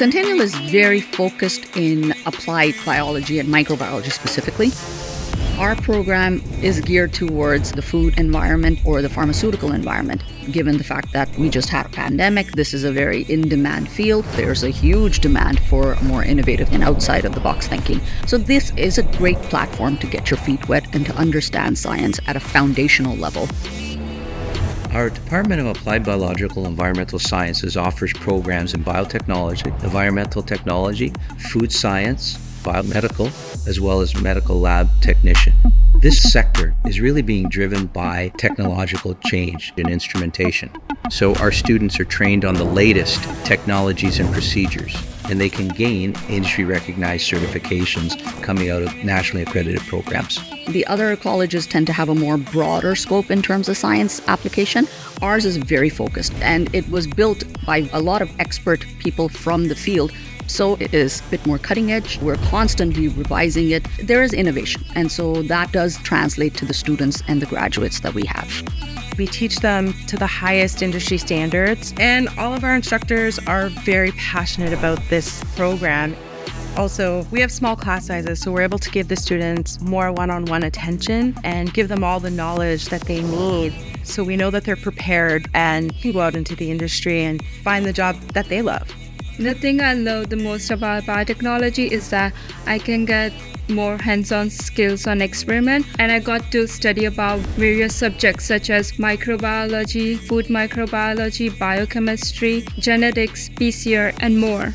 Centennial is very focused in applied biology and microbiology specifically. Our program is geared towards the food environment or the pharmaceutical environment. Given the fact that we just had a pandemic, this is a very in-demand field. There's a huge demand for more innovative and outside-of-the-box thinking. So this is a great platform to get your feet wet and to understand science at a foundational level. Our Department of Applied Biological and Environmental Sciences offers programs in biotechnology, environmental technology, food science, biomedical, as well as medical lab technician. This sector is really being driven by technological change in instrumentation. So our students are trained on the latest technologies and procedures, and they can gain industry-recognized certifications coming out of nationally accredited programs. The other colleges tend to have a more broader scope in terms of science application. Ours is very focused, and it was built by a lot of expert people from the field. So it is a bit more cutting edge. We're constantly revising it. There is innovation, and so that does translate to the students and the graduates that we have. We teach them to the highest industry standards, and all of our instructors are very passionate about this program. Also, we have small class sizes, so we're able to give the students more one-on-one attention and give them all the knowledge that they need, so we know that they're prepared and can go out into the industry and find the job that they love. The thing I love the most about biotechnology is that I can get more hands-on skills on experiment, and I got to study about various subjects such as microbiology, food microbiology, biochemistry, genetics, PCR, and more.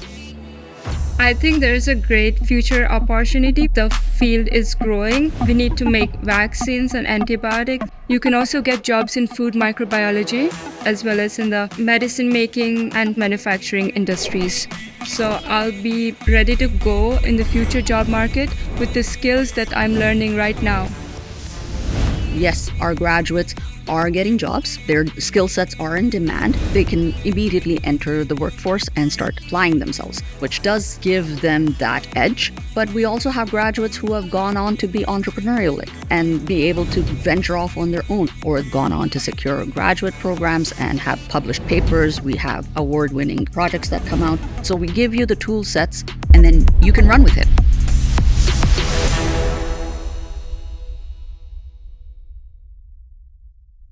I think there is a great future opportunity. The field is growing. We need to make vaccines and antibiotics. You can also get jobs in food microbiology as well as in the medicine making and manufacturing industries. So I'll be ready to go in the future job market with the skills that I'm learning right now. Yes, our graduates are getting jobs. Their skill sets are in demand. They can immediately enter the workforce and start applying themselves, which does give them that edge. But we also have graduates who have gone on to be entrepreneurial and be able to venture off on their own, or gone on to secure graduate programs and have published papers. We have award-winning projects that come out. So we give you the tool sets, and then you can run with it.